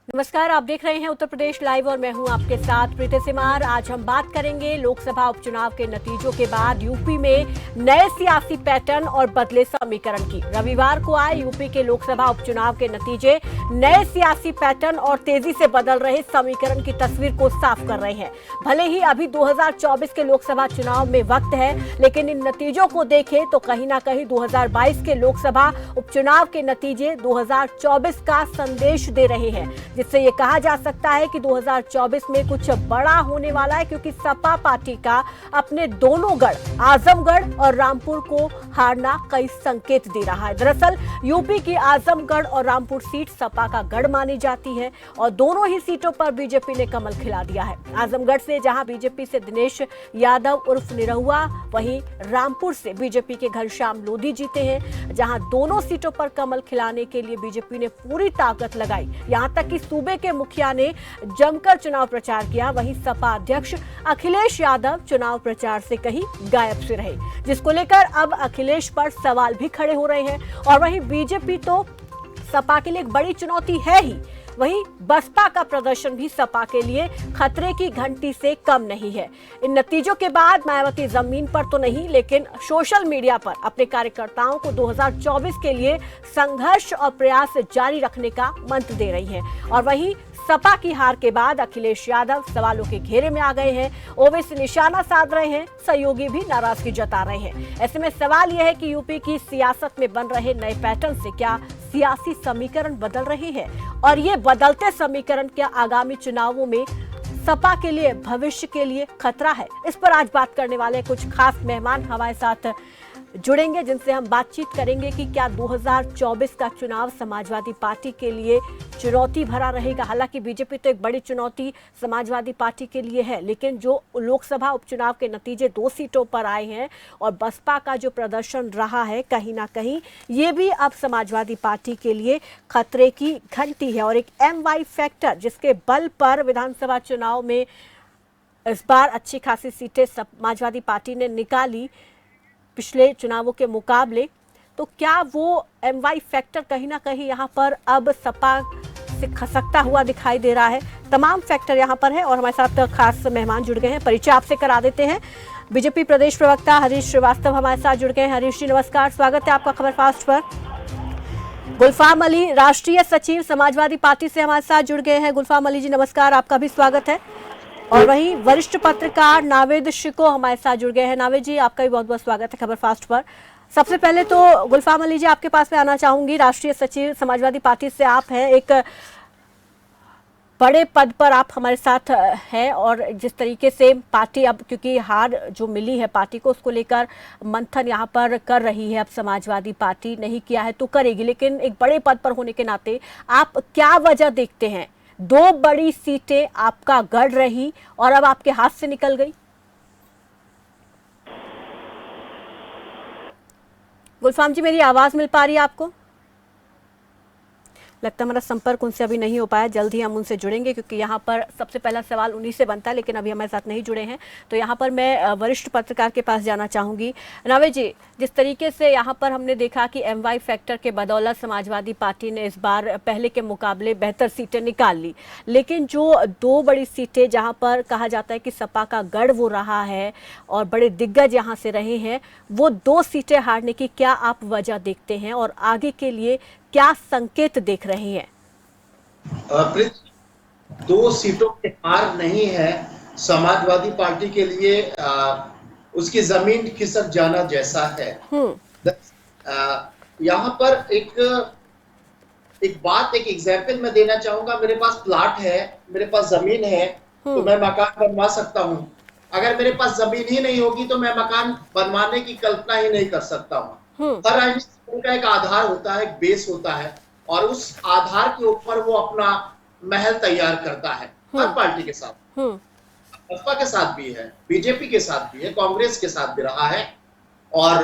नमस्कार, आप देख रहे हैं उत्तर प्रदेश लाइव और मैं हूं आपके साथ प्रीति सिमार। आज हम बात करेंगे लोकसभा उपचुनाव के नतीजों के बाद यूपी में नए सियासी पैटर्न और बदले समीकरण की। रविवार को आए यूपी के लोकसभा उपचुनाव के नतीजे नए सियासी पैटर्न और तेजी से बदल रहे समीकरण की तस्वीर को साफ कर रहे हैं। भले ही अभी 2024 के लोकसभा चुनाव में वक्त है, लेकिन इन नतीजों को देखें तो कहीं ना कहीं 2022 के लोकसभा उपचुनाव के नतीजे 2024 का संदेश दे रहे हैं, जिससे ये कहा जा सकता है कि 2024 में कुछ बड़ा होने वाला है, क्योंकि सपा पार्टी का अपने दोनों गढ़ आजमगढ़ और रामपुर को हारना कई संकेत दे रहा है। दरअसल यूपी की आजमगढ़ और रामपुर सीट सपा का गढ़ मानी जाती है और दोनों ही सीटों पर बीजेपी ने कमल खिला दिया है। आजमगढ़ से जहां बीजेपी से दिनेश यादव उर्फ निरहुआ, वहीं रामपुर से बीजेपी के घनश्याम लोधी जीते हैं। जहां दोनों सीटों पर कमल खिलाने के लिए बीजेपी ने पूरी ताकत लगाई, यहां तक कि सूबे के मुखिया ने जमकर चुनाव प्रचार किया। वहीं सपा अध्यक्ष अखिलेश यादव चुनाव प्रचार से कहीं गायब से रहे, जिसको लेकर अब अखिलेश पर सवाल भी खड़े हो रहे हैं। और वहीं बीजेपी तो सपा के लिए एक बड़ी चुनौती है ही, वहीं बसपा का प्रदर्शन भी सपा के लिए खतरे की घंटी से कम नहीं है। इन नतीजों के बाद मायावती जमीन पर तो नहीं, लेकिन सोशल मीडिया पर अपने कार्यकर्ताओं को 2024 के लिए संघर्ष और प्रयास जारी रखने का मंत्र दे रही है। और वहीं सपा की हार के बाद अखिलेश यादव सवालों के घेरे में आ गए हैं। ओवैसी निशाना साध रहे हैं, सहयोगी भी नाराजगी जता रहे हैं। ऐसे में सवाल यह है कि यूपी की सियासत में बन रहे नए पैटर्न से क्या सियासी समीकरण बदल रहे हैं, और ये बदलते समीकरण क्या आगामी चुनावों में सपा के लिए, भविष्य के लिए खतरा है? इस पर आज बात करने वाले कुछ खास मेहमान हमारे साथ जुड़ेंगे, जिनसे हम बातचीत करेंगे कि क्या 2024 का चुनाव समाजवादी पार्टी के लिए चुनौती भरा रहेगा। हालांकि बीजेपी तो एक बड़ी चुनौती समाजवादी पार्टी के लिए है, लेकिन जो लोकसभा उपचुनाव के नतीजे 2 सीटों पर आए हैं और बसपा का जो प्रदर्शन रहा है, कहीं ना कहीं ये भी अब समाजवादी पार्टी के लिए खतरे की घंटी है। और एक MY फैक्टर, जिसके बल पर विधानसभा चुनाव में इस बार अच्छी खासी सीटें समाजवादी पार्टी ने निकाली पिछले चुनावों के मुकाबले, तो क्या वो MY फैक्टर कहीं ना कहीं यहाँ पर अब सपा से खसकता हुआ दिखाई दे रहा है? तमाम फैक्टर यहाँ पर है और हमारे साथ खास मेहमान जुड़ गए हैं। परिचय आपसे करा देते हैं। बीजेपी प्रदेश प्रवक्ता हरीश श्रीवास्तव हमारे साथ जुड़ गए हैं। हरीश जी नमस्कार, स्वागत है आपका खबर फास्ट पर। गुलफाम अली, राष्ट्रीय सचिव समाजवादी पार्टी से हमारे साथ जुड़ गए हैं। गुलफाम अली जी नमस्कार, आपका भी स्वागत है। और वहीं वरिष्ठ पत्रकार नावेद शिको हमारे साथ जुड़ गए हैं। नावेद जी, आपका भी बहुत बहुत स्वागत है खबर फास्ट पर। सबसे पहले तो गुलफाम अली जी, आपके पास में आना चाहूंगी। राष्ट्रीय सचिव समाजवादी पार्टी से आप हैं, एक बड़े पद पर आप हमारे साथ हैं, और जिस तरीके से पार्टी अब, क्योंकि हार जो मिली है पार्टी को, उसको लेकर मंथन यहाँ पर कर रही है। अब समाजवादी पार्टी नहीं किया है तो करेगी, लेकिन एक बड़े पद पर होने के नाते आप क्या वजह देखते हैं? 2 बड़ी सीटें आपका गढ़ रही और अब आपके हाथ से निकल गई। गुलफाम जी, मेरी आवाज मिल पा रही है आपको? लगता है हमारा संपर्क उनसे अभी नहीं हो पाया, जल्द ही हम उनसे जुड़ेंगे, क्योंकि यहाँ पर सबसे पहला सवाल उन्हीं से बनता है, लेकिन अभी हमारे साथ नहीं जुड़े हैं। तो यहाँ पर मैं वरिष्ठ पत्रकार के पास जाना चाहूँगी। नावेद जी, जिस तरीके से यहाँ पर हमने देखा कि MY फैक्टर के बदौलत समाजवादी पार्टी ने इस बार पहले के मुकाबले बेहतर सीटें निकाल ली, लेकिन जो 2 बड़ी सीटें जहाँ पर कहा जाता है कि सपा का गढ़ वो रहा है और बड़े दिग्गज यहाँ से रहे हैं, वो 2 सीटें हारने की क्या आप वजह देखते हैं और आगे के लिए क्या संकेत देख रहे हैं? 2 सीटों की हार नहीं है समाजवादी पार्टी के लिए, उसकी जमीन खिसक जाना जैसा है। यहाँ पर एक बात, एक एग्जाम्पल मैं देना चाहूंगा। मेरे पास प्लाट है, मेरे पास जमीन है, तो मैं मकान बनवा सकता हूँ। अगर मेरे पास जमीन ही नहीं होगी तो मैं मकान बनवाने की कल्पना ही नहीं कर सकता हूँ। हर राजनीति का एक आधार होता है, एक बेस होता है, और उस आधार के ऊपर वो अपना महल तैयार करता है। हर पार्टी के साथ, बसपा के साथ भी है, बीजेपी के साथ भी है, कांग्रेस के साथ भी रहा है, और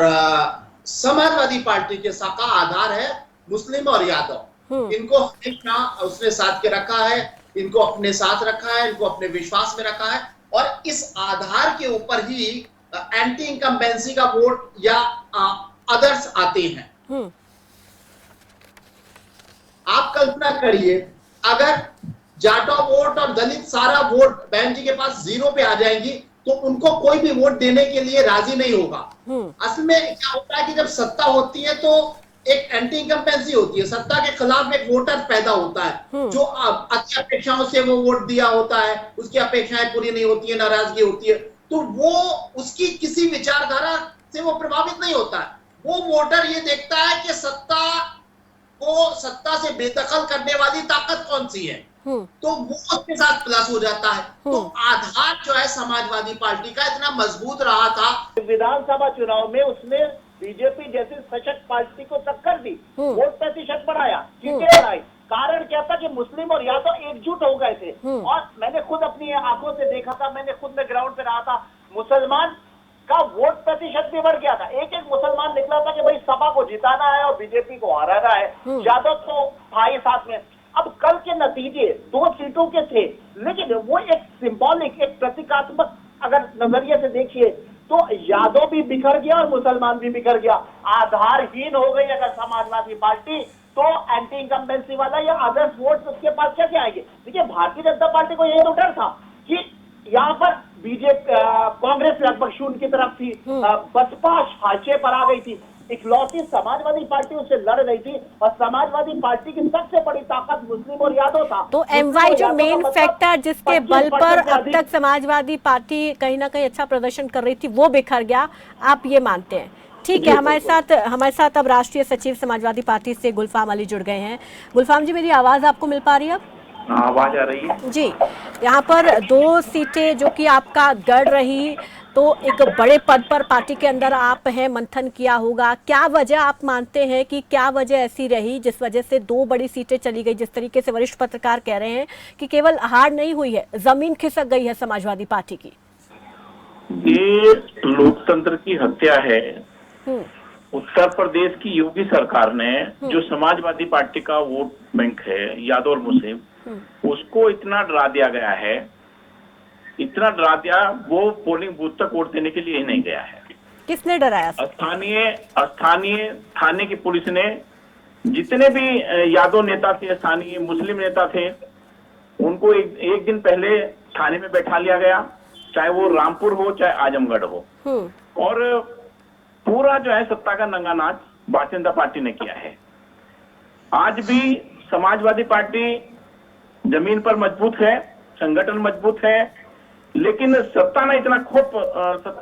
समाजवादी पार्टी के साथ का आधार है मुस्लिम और यादव। इनको हमेशा उसने साथ के रखा है, इनको अपने साथ रखा है, इनको अपने विश्वास में रखा है, और इस आधार के ऊपर ही एंटी इनकम्बेंसी का वोट या अदर्स आते हैं। आप कल्पना करिए, अगर जाटो वोट और दलित सारा वोट बहन जी के पास 0 पे आ जाएंगी, तो उनको कोई भी वोट देने के लिए राजी नहीं होगा। असल में क्या होता है कि जब सत्ता होती है तो एक एंटी इनकम्पेंसी होती है, सत्ता के खिलाफ एक वोटर पैदा होता है जो अच्छी अपेक्षाओं से वो वोट दिया होता है, उसकी अपेक्षाएं पूरी नहीं होती है, नाराजगी होती है, तो वो उसकी किसी विचारधारा से वो प्रभावित नहीं होता है। वो वोटर ये देखता है कि सत्ता से बेदखल करने वाली ताकत कौन सी है, तो वो उसके साथ प्लस हो जाता है। तो आधार जो है समाजवादी पार्टी का इतना मजबूत रहा था, विधानसभा चुनाव में उसने बीजेपी जैसी सशक्त पार्टी को टक्कर दी, वोट प्रतिशत बढ़ाया, सीटें बढ़ाई। कारण क्या था कि मुस्लिम और यादव एकजुट हो गए थे। और मैंने खुद अपनी आंखों से देखा था, मैंने खुद में ग्राउंड पे रहा था, मुसलमान का वोट प्रतिशत भी बढ़ गया था। एक एक मुसलमान निकला था कि भाई सपा को जिताना है और बीजेपी को हराना है। यादव तो था ही साथ में। अब कल के नतीजे 2 सीटों के थे, लेकिन वो एक सिंबॉलिक, एक प्रतीकात्मक अगर नजरिए से देखिए तो यादव भी बिखर गया और मुसलमान भी बिखर गया। आधारहीन हो गई अगर समाजवादी पार्टी, तो एंटी इनकम्बेंसी वाला या अदर्स वोट उसके पास कैसे आएंगे। देखिए भारतीय जनता पार्टी को यही तो डर था कि यहाँ पर बीजेपी कांग्रेस लगभग शून्य की तरफ थी, बसपा छाछे पर आ गई थी, इकलौती समाजवादी पार्टी उससे लड़ रही थी और समाजवादी पार्टी की सबसे बड़ी ताकत मुस्लिम और यादव था। तो एमवाई जो मेन फैक्टर जिसके बल पर अब तक समाजवादी पार्टी कहीं ना कहीं अच्छा प्रदर्शन कर रही थी वो बिखर गया, आप ये मानते हैं? ठीक है, हमारे साथ अब राष्ट्रीय सचिव समाजवादी पार्टी से गुलफाम अली जुड़ गए हैं। गुलफाम जी, मेरी आवाज आपको मिल पा रही है? अब आवाज आ रही है जी। यहाँ पर 2 सीटें जो कि आपका गढ़ रही, तो एक बड़े पद पर पार्टी के अंदर आप हैं, मंथन किया होगा, क्या वजह आप मानते हैं कि क्या वजह ऐसी रही जिस वजह से 2 बड़ी सीटें चली गई? जिस तरीके से वरिष्ठ पत्रकार कह रहे हैं कि केवल हार नहीं हुई है, जमीन खिसक गई है समाजवादी पार्टी की। ये लोकतंत्र की हत्या है। उत्तर प्रदेश की योगी सरकार ने जो समाजवादी पार्टी का वोट बैंक है, यादव और मुस्लिम, उसको इतना डरा दिया गया है, इतना डरा दिया, वो पोलिंग बूथ तक वोट देने के लिए ही नहीं गया है। किसने डराया? स्थानीय थाने की पुलिस ने, जितने भी यादव नेता थे, स्थानीय मुस्लिम नेता थे, उनको एक दिन पहले थाने में बैठा लिया गया, चाहे वो रामपुर हो चाहे आजमगढ़ हो। और पूरा जो है सत्ता का नंगा नाच भारतीय जनता पार्टी ने किया है। आज भी समाजवादी पार्टी जमीन पर मजबूत है, संगठन मजबूत है, लेकिन सत्ता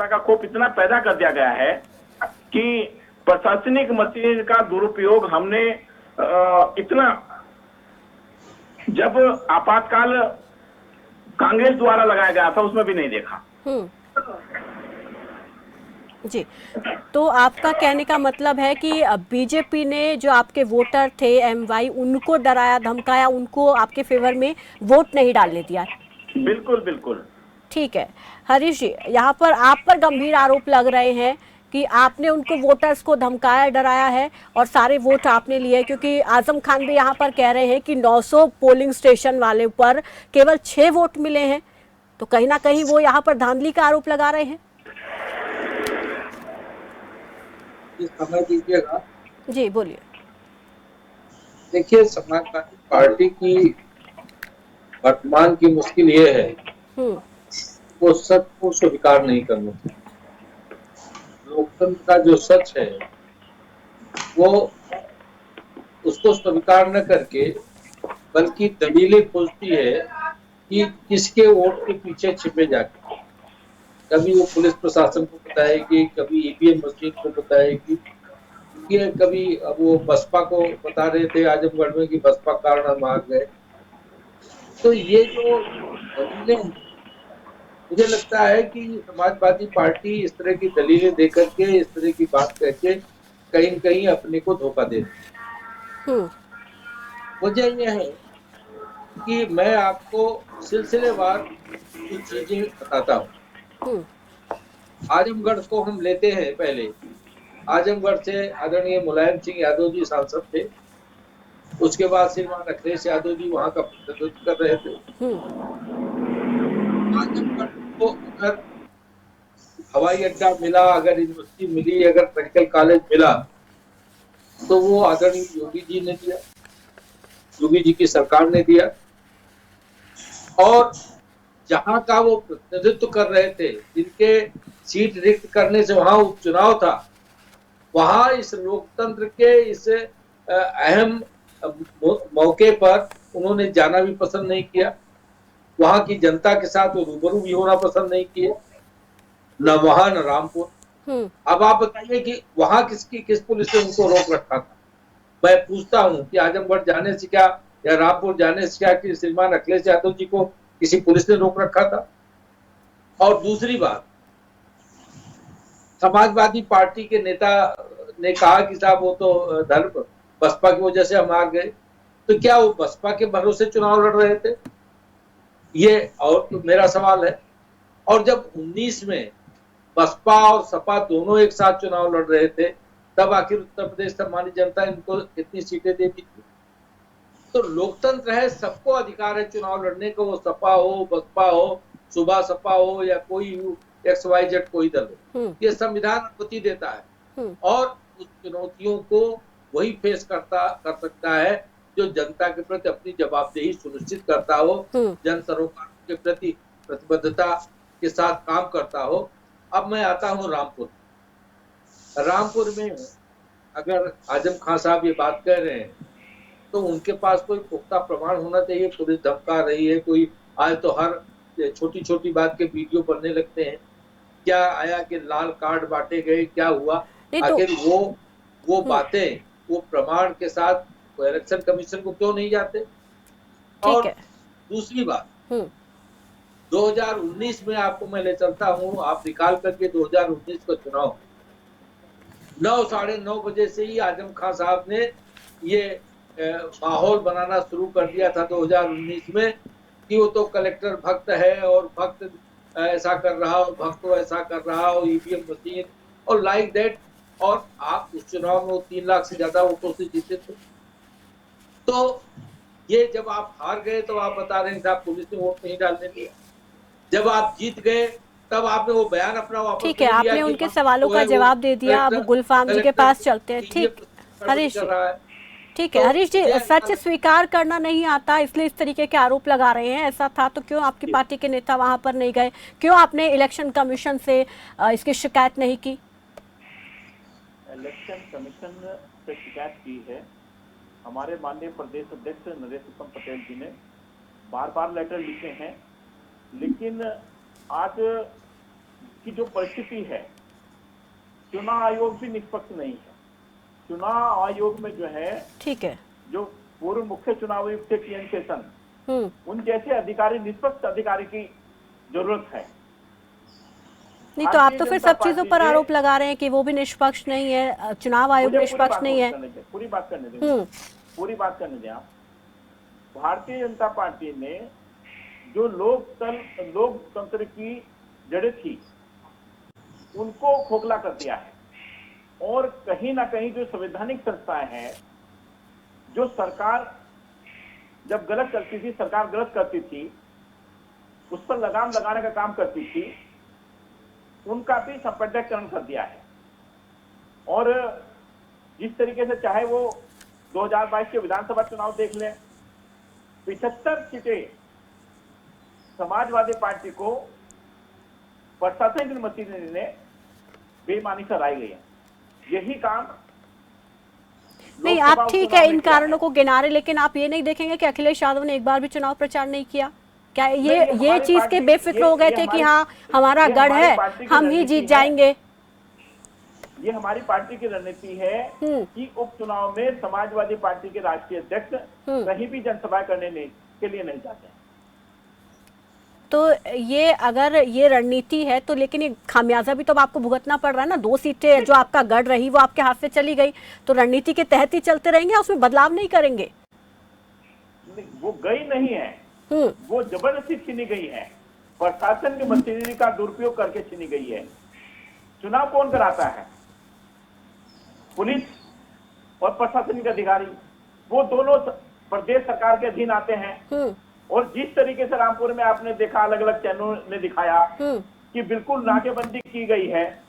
का खौफ इतना पैदा कर दिया गया है कि प्रशासनिक मशीन का दुरुपयोग हमने इतना, जब आपातकाल कांग्रेस द्वारा लगाया गया था उसमें भी नहीं देखा। जी, तो आपका कहने का मतलब है कि बीजेपी ने जो आपके वोटर थे एमवाई, उनको डराया धमकाया, उनको आपके फेवर में वोट नहीं डालने दिया? बिल्कुल बिल्कुल। ठीक है हरीश जी, यहाँ पर आप पर गंभीर आरोप लग रहे हैं कि आपने उनको वोटर्स को धमकाया, डराया है और सारे वोट आपने लिए, क्योंकि आजम खान भी यहाँ पर कह रहे हैं कि 900 पोलिंग स्टेशन वाले पर केवल 6 वोट मिले हैं, तो कहीं ना कहीं वो यहाँ पर धांधली का आरोप लगा रहे हैं। समय दीजिएगा। जी बोलिए। देखिए, समाजवादी पार्टी की वर्तमान की मुश्किल ये है वो सच को स्वीकार नहीं करना। लोकतंत्र का जो सच है वो उसको स्वीकार न करके बल्कि दलीलें खोजती है कि किसके वोट के पीछे छिपे जाके। कभी वो पुलिस प्रशासन को बताएगी, कभी ईवीएम मशीन को बताएगी, कभी अब वो बसपा को बता रहे थे आजमगढ़ में कि बसपा कारण हम आ गए। तो ये जो दलीलें, मुझे लगता है कि समाजवादी पार्टी इस तरह की दलीलें देकर के, इस तरह की बात करके कहीं न कहीं अपने को धोखा दे रही है। वजह यह है कि मैं आपको सिलसिलेवार कुछ चीजें बताता हूँ। आजमगढ़ को हम लेते हैं। पहले आजमगढ़ से आदरणीय मुलायम सिंह यादव जी सांसद थे, उसके बाद श्रीमान अखिलेश यादव जी वहां का प्रतिनिधित्व कर रहे थे। आजमगढ़ को अगर हवाई अड्डा मिला, अगर यूनिवर्सिटी मिली, अगर मेडिकल कॉलेज मिला, तो वो आदरणीय योगी जी ने दिया, योगी जी की सरकार ने दिया। और जहां का वो प्रतिनिधित्व कर रहे थे, जिनके सीट रिक्त करने से वहां उपचुनाव था, वहां इस लोकतंत्र के इस अहम मौके पर उन्होंने जाना भी पसंद नहीं किया। वहां की जनता के साथ वो रूबरू भी होना पसंद नहीं किए, न वहां न रामपुर। अब आप बताइए कि वहां किस पुलिस ने उनको रोक रखा था? मैं पूछता हूं कि आजमगढ़ जाने से क्या या रामपुर जाने से क्या कि श्रीमान अखिलेश यादव जी को किसी पुलिस ने रोक रखा था? और दूसरी बात, समाजवादी पार्टी के नेता ने कहा कि साहब वो तो धर्म बसपा की वजह से हम हार गए, तो क्या वो बसपा के भरोसे चुनाव लड़ रहे थे? ये और तो मेरा सवाल है। और जब 19 में बसपा और सपा दोनों एक साथ चुनाव लड़ रहे थे, तब आखिर उत्तर प्रदेश सम्मानित जनता इनको कितनी सीटें देती थी? तो लोकतंत्र है, सबको अधिकार है चुनाव लड़ने को, वो सपा हो, बसपा हो, सुबह सपा हो या कोई XYZ कोई दल हो, ये संविधान अनुमति देता है। और उस चुनौतियों को वही फेस कर सकता है जो जनता के प्रति अपनी जवाबदेही सुनिश्चित करता हो, जन सरोकारों के प्रति प्रतिबद्धता के साथ काम करता हो। अब मैं आता हूँ रामपुर में अगर आजम खान साहब ये बात कह रहे हैं तो उनके पास कोई पुख्ता प्रमाण होना चाहिए। पुलिस धमका रही है, कोई आज तो हर छोटी छोटी बात के वीडियो बनने लगते हैं। क्या आया कि लाल कार्ड बांटे गए, क्या हुआ? आखिर वो बातें वो प्रमाण के साथ इलेक्शन कमीशन को क्यों नहीं जाते? और दूसरी बात, 2019 में आपको मैं ले चलता हूं, आप निकाल करके 2019 का चुनाव 9 साढ़े 9 बजे से ही आजम खान साहब ने ये माहौल बनाना शुरू कर दिया था 2019 में कि वो तो कलेक्टर भक्त है और भक्त ऐसा कर रहा और भक्त तो ऐसा कर रहा और ईवीएम मशीन और लाइक दैट। और आप उस चुनाव में 3 लाख से ज्यादा वोटों से जीते थे। तो ये जब आप हार गए तो आप बता रहे हैं पुलिस ने वोट नहीं डालने दिया, जब आप जीत गए तब आपने वो बयान अपना वापस ठीक है, आपने उनके सवालों का जवाब दे दिया। अब गुलफाम जी के पास चलते हैं। ठीक, हरीश जी, ठीक है हरीश जी, सच स्वीकार करना नहीं आता इसलिए इस तरीके के आरोप लगा रहे हैं। ऐसा था तो क्यों आपकी पार्टी के नेता वहां पर नहीं गए? क्यों आपने इलेक्शन कमीशन से इसकी शिकायत नहीं की? इलेक्शन कमीशन से शिकायत की है। हमारे माननीय प्रदेश अध्यक्ष नरेश उत्तम पटेल जी ने बार बार लेटर लिखे हैं, लेकिन आज की जो परिस्थिति है, चुनाव आयोग भी निष्पक्ष नहीं है। चुनाव आयोग में जो है, ठीक है, जो पूर्व मुख्य चुनाव आयुक्त थे TN शेषन, उन जैसे अधिकारी, निष्पक्ष अधिकारी की जरूरत है। नहीं तो आप तो फिर सब चीजों पर आरोप लगा रहे हैं कि वो भी निष्पक्ष नहीं है, चुनाव आयोग निष्पक्ष नहीं है। पूरी बात करने दें, पूरी बात करने दें आप। भारतीय जनता पार्टी ने जो लोकतंत्र की जड़ें थी उनको खोखला कर दिया है, और कहीं ना कहीं जो संवैधानिक संस्थाएं हैं, जो सरकार जब गलत करती थी, सरकार गलत करती थी, उस पर लगाम लगाने का काम करती थी, उनका भी संपीड़ीकरण कर दिया है। और जिस तरीके से चाहे वो 2022 के विधानसभा चुनाव देख लें, 75 सीटें समाजवादी पार्टी को प्रशासन की मशीनरी ने बेईमानी से हराई गई है। यही काम नहीं, आप ठीक है इन कारणों को गिना रहे, लेकिन आप ये नहीं देखेंगे कि अखिलेश यादव ने एक बार भी चुनाव प्रचार नहीं किया? क्या ये चीज के बेफिक्र हो गए थे कि हाँ हमारा गढ़ है, हम ही जीत जाएंगे? ये हमारी पार्टी की रणनीति है कि उपचुनाव में समाजवादी पार्टी के राष्ट्रीय अध्यक्ष कहीं भी जनसभा करने के लिए नहीं जाते। तो ये अगर ये रणनीति है तो लेकिन ये खामियाजा भी तो आपको भुगतना पड़ रहा है ना। 2 सीटें जो आपका गढ़ रही वो आपके हाथ से चली गई, तो रणनीति के तहत ही चलते रहेंगे, उसमें बदलाव नहीं करेंगे? वो गई नहीं है, वो जबरदस्ती छीनी गई है, प्रशासन की मशीनरी का दुरुपयोग करके छीनी गई है। चुनाव कौन कराता है? पुलिस और प्रशासनिक अधिकारी, वो दोनों प्रदेश सरकार के अधीन आते हैं। और जिस तरीके से रामपुर में आपने देखा, अलग अलग चैनलों ने दिखाया कि बिल्कुल नाकेबंदी की गई है,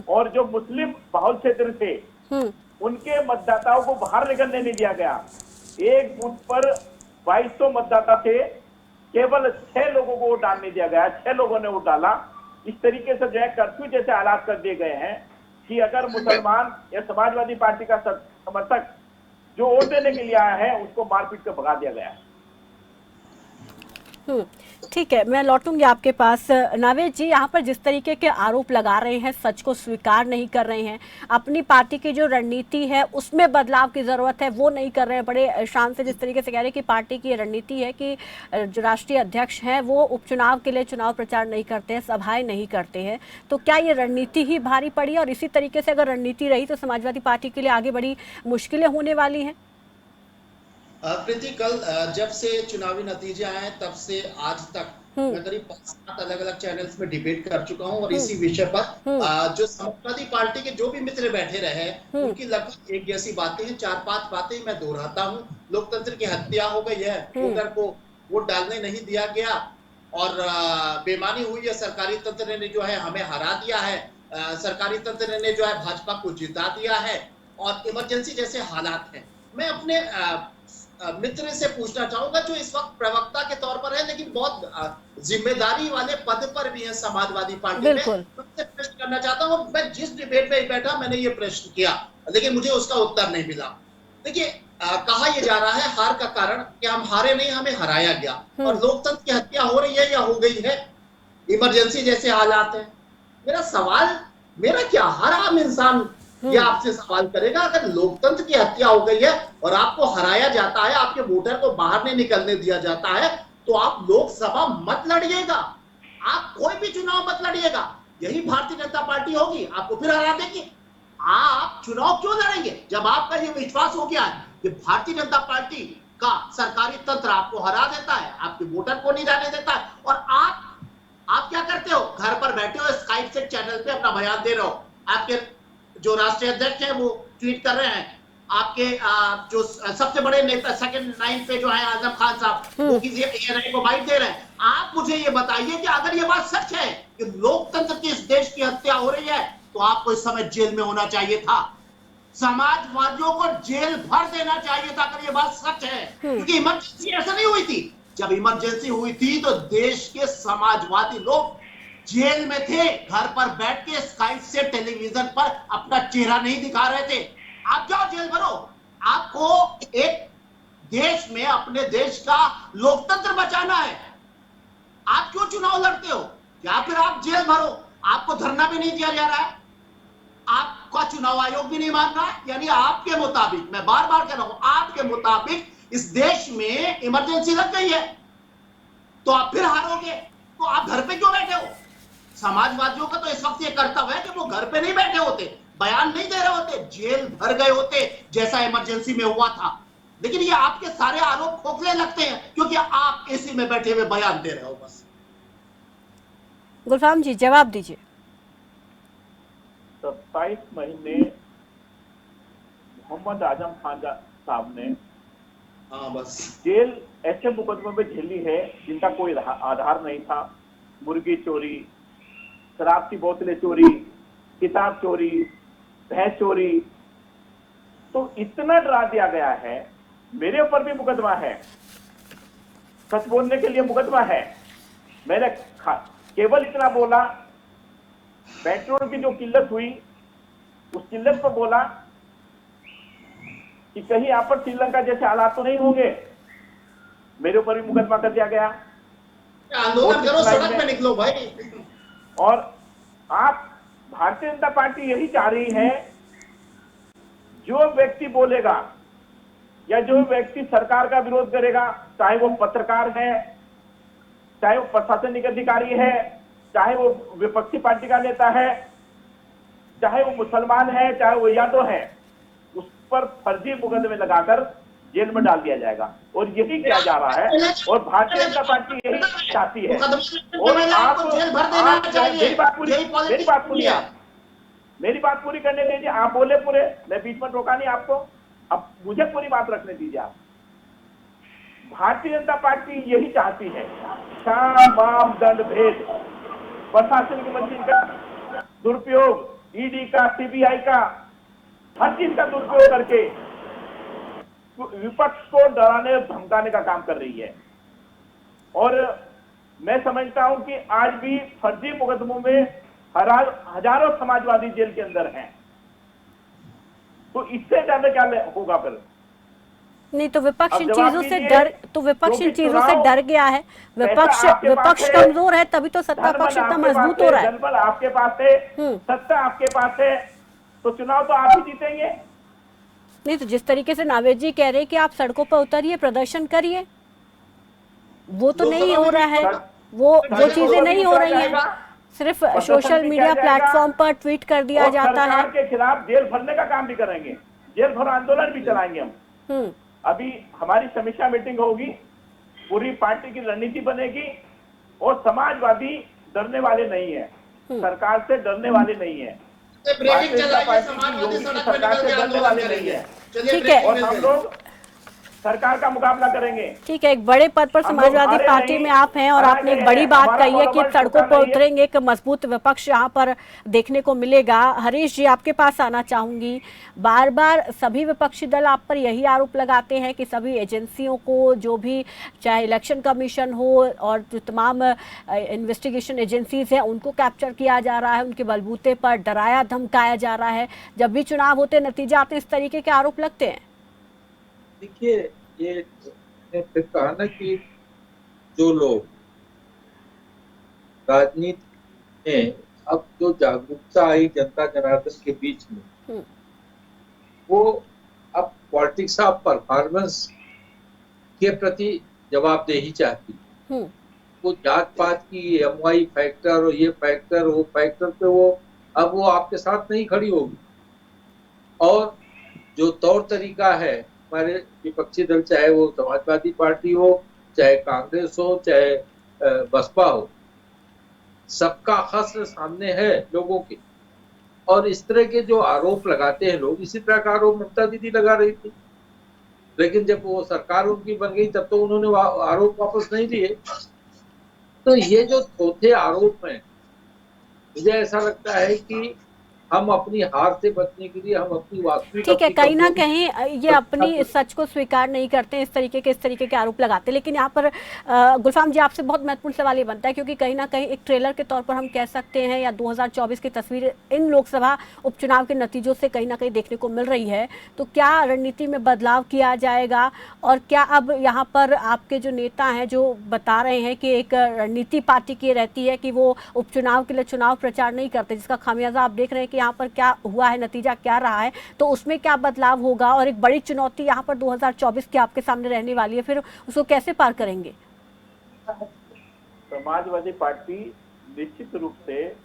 और जो मुस्लिम बहुल क्षेत्र थे उनके मतदाताओं को बाहर निकलने नहीं दिया गया। एक बूथ पर 2200 मतदाता थे, केवल 6 लोगों को वोट डालने दिया गया, 6 लोगों ने वोट डाला। इस तरीके से जो है कर्फ्यू जैसे हालात कर दिए गए हैं कि अगर मुसलमान या समाजवादी पार्टी का समर्थक जो वोट देने के लिए आया है उसको मारपीट कर भगा दिया गया है। ठीक है, मैं लौटूंगी आपके पास। नावेद जी, यहाँ पर जिस तरीके के आरोप लगा रहे हैं, सच को स्वीकार नहीं कर रहे हैं, अपनी पार्टी की जो रणनीति है उसमें बदलाव की जरूरत है वो नहीं कर रहे हैं, बड़े शान से जिस तरीके से कह रहे हैं कि पार्टी की रणनीति है कि जो राष्ट्रीय अध्यक्ष हैं वो उपचुनाव के लिए चुनाव प्रचार नहीं करते हैं, सभाएं नहीं करते हैं, तो क्या ये रणनीति ही भारी पड़ी? और इसी तरीके से अगर रणनीति रही तो समाजवादी पार्टी के लिए आगे बड़ी मुश्किलें होने वाली हैं। प्रीति, कल जब से चुनावी नतीजे आए तब से आज तक मैं करीब 5-7 अलग अलग चैनल्स में डिबेट कर चुका हूं और इसी विषय पर जो समाजवादी पार्टी के जो भी मित्र बैठे रहे उनकी लगभग एक जैसी बातें हैं, 4-5 बातें मैं दोहराता हूं। लोकतंत्र की हत्या हो गई है, वोटर को वोट डालने नहीं दिया गया और बेईमानी हुई है, सरकारी तंत्र ने जो है हमें हरा दिया है, सरकारी तंत्र ने जो है भाजपा को जिता दिया है और इमरजेंसी जैसे हालात हैं। मैं अपने मित्र से पूछना चाहूंगा जो इस वक्त प्रवक्ता के तौर पर है लेकिन बहुत जिम्मेदारी वाले पद पर भी है समाजवादी पार्टी में, उनसे प्रश्न करना चाहता हूं। मैं जिस डिबेट में बैठा मैंने ये प्रश्न किया लेकिन मुझे उसका उत्तर नहीं मिला। देखिए, कहा यह जा रहा है हार का कारण कि हम हारे नहीं, हमें हराया गया और लोकतंत्र की हत्या हो रही है या हो गई है, इमरजेंसी जैसे हालात है। मेरा सवाल, मेरा क्या, हर आम इंसान ये आपसे सवाल करेगा, अगर लोकतंत्र की हत्या हो गई है और आपको हराया जाता है, आपके वोटर को बाहर नहीं निकलने दिया जाता है, तो आप लोकसभा मत लड़िएगा, आप कोई भी चुनाव मत लड़िएगा। यही भारतीय जनता पार्टी होगी, आपको फिर हरा देगी। आप चुनाव क्यों लड़ेंगे जब आपका ये विश्वास हो गया है कि भारतीय जनता पार्टी का सरकारी तंत्र आपको हरा देता है, आपके वोटर को नहीं जाने देता है और आप क्या करते हो, घर पर बैठे हो, स्काइप से चैनल पे अपना बयान दे रहे हो, आपके जो राष्ट्रीय अध्यक्ष है वो ट्वीट कर रहे हैं, आपके जो सबसे बड़े नेता सेकंड लाइन पे जो है आजम खान साहब वो किसी एएनआई को बाइट दे रहे हैं। आप मुझे ये बताइए कि अगर ये बात सच है कि लोकतंत्र की इस देश की हत्या हो रही है तो आपको इस समय जेल में होना चाहिए था, समाजवादियों को जेल भर देना चाहिए था अगर ये बात सच है, क्योंकि इमरजेंसी ऐसा नहीं हुई थी। जब इमरजेंसी हुई थी तो देश के समाजवादी लोग जेल में थे, घर पर बैठ के स्काइप से टेलीविजन पर अपना चेहरा नहीं दिखा रहे थे। आप जाओ जेल भरो, आपको एक देश में अपने देश का लोकतंत्र बचाना है, आप क्यों चुनाव लड़ते हो? या फिर आप जेल भरो, आपको धरना भी नहीं दिया जा रहा है, आपका चुनाव आयोग भी नहीं मान रहा है, यानी आपके मुताबिक, मैं बार बार कह रहा हूं, आपके मुताबिक इस देश में इमरजेंसी लग गई है तो आप फिर हारोगे, तो आप घर पे क्यों बैठे हो? समाजवादियों का तो इस वक्त ये कर्तव्य है कि वो घर पे नहीं बैठे होते, बयान नहीं दे रहे होते, जेल भर गए होते जैसा इमरजेंसी में हुआ था। लेकिन ये आपके सारे आरोप खोखले लगते हैं क्योंकि आप एसी में बैठे हुए बयान दे रहे हो बस। गुलफाम जी, जवाब दीजिए। 27 महीने मोहम्मद आजम खान साहब ने बस जेल ऐसे मुकदमों में झेली है जिनका कोई आधार नहीं था। मुर्गी चोरी, शराब की बोतलें चोरी, किताब चोरी, भैंस चोरी, तो इतना डरा दिया गया है। मेरे ऊपर भी मुकदमा है, सच बोलने के लिए मुकदमा है। मैंने केवल इतना बोला, पेट्रोल की जो किल्लत हुई उस किल्लत पर बोला कि कहीं यहाँ पर श्रीलंका जैसे हालात तो नहीं होंगे, मेरे ऊपर भी मुकदमा कर दिया गया। आंदोलन करो, सड़क पे निकलो भाई। और आप, भारतीय जनता पार्टी यही चाह रही है, जो व्यक्ति बोलेगा या जो व्यक्ति सरकार का विरोध करेगा, चाहे वो पत्रकार है, चाहे वो प्रशासनिक अधिकारी है, चाहे वो विपक्षी पार्टी का नेता है, चाहे वो मुसलमान है, चाहे वो यादव है, उस पर फर्जी मुकदमे लगाकर जेल में डाल दिया जाएगा। और यही किया जा रहा है और भारतीय जनता पार्टी यही चाहती है। और आप मेरी बात पूरी करने दीजिए। आप बोले पूरे, मैं बीच में रोका नहीं आपको, अब मुझे पूरी बात रखने दीजिए आप। भारतीय जनता पार्टी यही चाहती है, साम वाम दंड भेद, प्रशासनिक मंत्री का दुरुपयोग, ईडी का, सीबीआई का, हर चीज का दुरुपयोग करके विपक्ष को डराने धमकाने का काम कर रही है। और मैं समझता हूं कि आज भी फर्जी मुकदमों में हजारों समाजवादी जेल के अंदर हैं। तो इससे ज्यादा क्या होगा फिर? नहीं तो विपक्ष इन अब जवाब चीजों से दीजिए, विपक्ष इन क्योंकि चीजों से चुनाव डर गया है। पैसा आपके पास विपक्ष है, कमजोर है, तभी तो सत्ता पक्ष इतना आपके मजबूत पास हो रहा है। जनबल आपके पास है, सत्ता आपके पास है, तो चुनाव तो आप ही जीतेंगे। नहीं तो जिस तरीके से नावेद जी कह रहे हैं कि आप सड़कों पर उतरिए, प्रदर्शन करिए, वो तो नहीं हो रहा है। वो चीजें नहीं हो रही हैं। सिर्फ सोशल मीडिया प्लेटफॉर्म पर ट्वीट कर दिया जाता है। सरकार के खिलाफ जेल भरने का काम भी करेंगे, जेल भरो आंदोलन भी चलाएंगे हम। अभी हमारी समीक्षा मीटिंग होगी, पूरी पार्टी की रणनीति बनेगी, और समाजवादी डरने वाले नहीं है, सरकार से डरने वाले नहीं है, सरकार से डरने वाले नहीं है। ठीक है, और हम लोग सरकार का मुकाबला करेंगे। ठीक है, एक बड़े पद पर समाजवादी पार्टी में आप हैं और आपने एक बड़ी बात कही है कि सड़कों पर उतरेंगे, एक मजबूत विपक्ष यहाँ पर देखने को मिलेगा। हरीश जी, आपके पास आना चाहूंगी। बार बार सभी विपक्षी दल आप पर यही आरोप लगाते हैं कि सभी एजेंसियों को, जो भी चाहे इलेक्शन कमीशन हो और जो तमाम इन्वेस्टिगेशन एजेंसीज हैं, उनको कैप्चर किया जा रहा है, उनके बलबूते पर डराया धमकाया जा रहा है। जब भी चुनाव होते नतीजे आते इस तरीके के आरोप लगते हैं। देखिए, ये फिर कहा ना कि जो लोग राजनीति में अब जो जागरूकता आई जनता जनार्दन के बीच में, वो अब पॉलिटिक्स ऑफ परफॉर्मेंस के प्रति जवाबदेही चाहती है। वो जात पात की एमवाई फैक्टर और ये फैक्टर वो फैक्टर पे अब वो आपके साथ नहीं खड़ी होगी। और जो तौर तरीका है हमारे विपक्षी दल, चाहे वो समाजवादी पार्टी हो, चाहे कांग्रेस हो, चाहे बसपा हो, सबका हश्र सामने है लोगों के। और इस तरह के जो आरोप लगाते हैं लोग, इसी तरह का आरोप ममता दीदी लगा रही थी, लेकिन जब वो सरकार उनकी बन गई तब तो उन्होंने आरोप वापस नहीं लिए। तो ये जो थोथे आरोप हैं, मुझे ऐसा लगता है कि हम अपनी हार से बचने के लिए हम अपनी वास्तविक, ठीक है, कहीं ना कहीं ये अपनी सच को स्वीकार नहीं करते हैं, इस तरीके के आरोप लगाते हैं। लेकिन यहाँ पर गुलफाम जी, आपसे बहुत महत्वपूर्ण सवाल ये बनता है, क्योंकि कहीं ना कहीं एक ट्रेलर के तौर पर हम कह सकते हैं, या 2024 की तस्वीर इन लोकसभा उपचुनाव के नतीजों से कहीं ना कहीं देखने को मिल रही है। तो क्या रणनीति में बदलाव किया जाएगा, और क्या अब यहाँ पर आपके जो नेता हैं जो बता रहे हैं कि एक रणनीति पार्टी की रहती है कि वो उपचुनाव के लिए चुनाव प्रचार नहीं करते, जिसका खामियाजा आप देख रहे हैं कि यहाँ पर क्या हुआ है, नतीजा क्या रहा है, तो उसमें क्या बदलाव होगा? और एक बड़ी चुनौती यहाँ पर 2024 की आपके सामने रहने वाली है, फिर उसको कैसे पार करेंगे? समाजवादी पार्टी निश्चित रूप से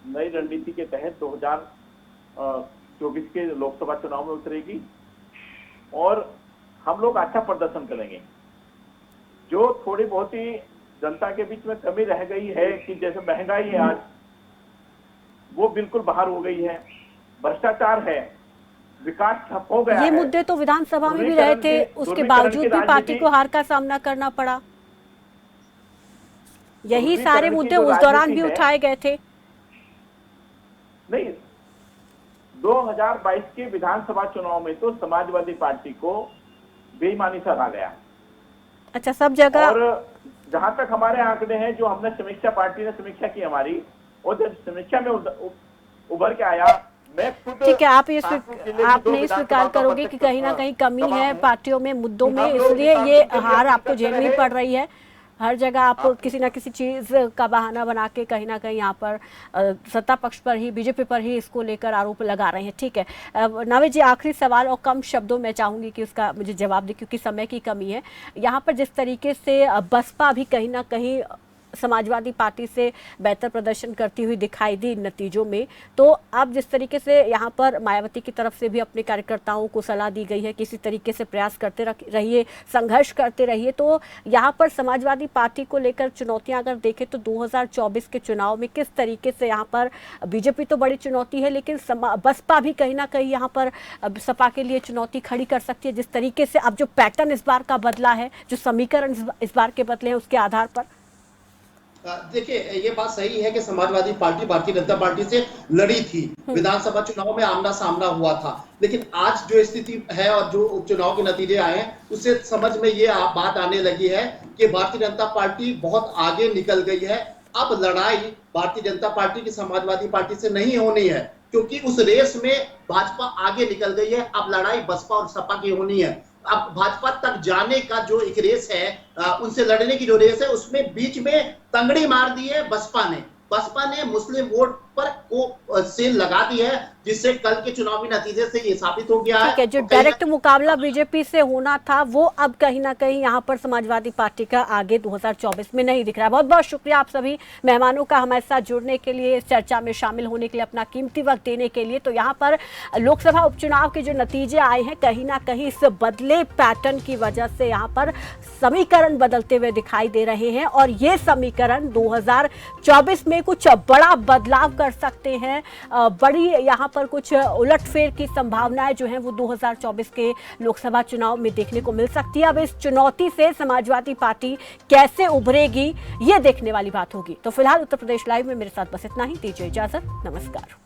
नई रणनीति के तहत 2024 के लोकसभा चुनाव में उतरेगी, और हम लोग अच्छा प्रदर्शन करेंगे। जो थोड़ी बहुत ही जनता के बीच में कमी रह गई है कि जैसे महंगाई है आज, वो बिल्कुल बाहर हो गई है, भ्रष्टाचार है, विकास ठप हो गया है। ये मुद्दे तो विधानसभा में भी रहे थे, उसके बावजूद भी पार्टी को हार का सामना करना पड़ा। यही सारे मुद्दे उस दौरान भी उठाए गए थे। नहीं, 2022 के विधानसभा चुनाव में तो समाजवादी पार्टी को बेईमानी से हरा गया। अच्छा, सब जगह। और जहां तक हमारे आंकड़े हैं, जो हमने समीक्षा, पार्टी ने समीक्षा की हमारी, और जब समीक्षा में उभर के आया, मैं खुद, ठीक है, आप नहीं स्वीकार करोगे कि कहीं ना कहीं कमी है पार्टियों में, मुद्दों में, इसलिए ये हार आपको झेलनी पड़ रही है। हर जगह आप किसी ना किसी चीज का बहाना बना के कहीं ना कहीं यहाँ पर सत्ता पक्ष पर ही, बीजेपी पर ही इसको लेकर आरोप लगा रहे हैं। ठीक है नावेद जी, आखिरी सवाल और कम शब्दों में चाहूंगी कि उसका मुझे जवाब दे, क्योंकि समय की कमी है। यहाँ पर जिस तरीके से बसपा भी कहीं ना कहीं समाजवादी पार्टी से बेहतर प्रदर्शन करती हुई दिखाई दी नतीजों में, तो अब जिस तरीके से यहाँ पर मायावती की तरफ से भी अपने कार्यकर्ताओं को सलाह दी गई है, किसी तरीके से प्रयास करते रहिए, संघर्ष करते रहिए, तो यहाँ पर समाजवादी पार्टी को लेकर चुनौतियाँ अगर देखें तो 2024 के चुनाव में किस तरीके से यहाँ पर बीजेपी तो बड़ी चुनौती है, लेकिन बसपा भी कहीं ना कहीं यहाँ पर सपा के लिए चुनौती खड़ी कर सकती है, जिस तरीके से अब जो पैटर्न इस बार का बदला है, जो समीकरण इस बार के बदले हैं, उसके आधार पर। देखिए, ये बात सही है कि समाजवादी पार्टी भारतीय जनता पार्टी से लड़ी थी, विधानसभा चुनाव में आमना सामना हुआ था, लेकिन आज जो स्थिति है और जो उपचुनाव के नतीजे आए हैं उससे समझ में ये बात आने लगी है कि भारतीय जनता पार्टी बहुत आगे निकल गई है। अब लड़ाई भारतीय जनता पार्टी की समाजवादी पार्टी से नहीं होनी है, क्योंकि उस रेस में भाजपा आगे निकल गई है। अब लड़ाई बसपा और सपा की होनी है। अब भाजपा तक जाने का जो एक रेस है, उनसे लड़ने की जो रेस है, उसमें बीच में तंगड़ी मार दी है बसपा ने। बसपा ने मुस्लिम वोट पर को सेल लगा दी है, जिससे कल के चुनावी नतीजे से ये साबित हो गया है। जो डायरेक्ट मुकाबला बीजेपी से होना था वो अब कहीं ना कहीं यहाँ पर समाजवादी पार्टी का आगे 2024 में नहीं दिख रहा है। बहुत बहुत शुक्रिया आप सभी मेहमानों का हमारे साथ जुड़ने के लिए, इस चर्चा में शामिल होने के लिए, अपना कीमती वक्त देने के लिए। तो यहाँ पर लोकसभा उपचुनाव के जो नतीजे आए हैं, कहीं ना कहीं इस बदले पैटर्न की वजह से यहाँ पर समीकरण बदलते हुए दिखाई दे रहे हैं और ये समीकरण 2024 में कुछ बड़ा बदलाव कर सकते हैं। बड़ी यहाँ पर कुछ उलटफेर की संभावनाएं जो हैं वो 2024 के लोकसभा चुनाव में देखने को मिल सकती है। अब इस चुनौती से समाजवादी पार्टी कैसे उभरेगी, ये देखने वाली बात होगी। तो फिलहाल उत्तर प्रदेश लाइव में मेरे साथ बस इतना ही। दीजिए इजाजत, नमस्कार।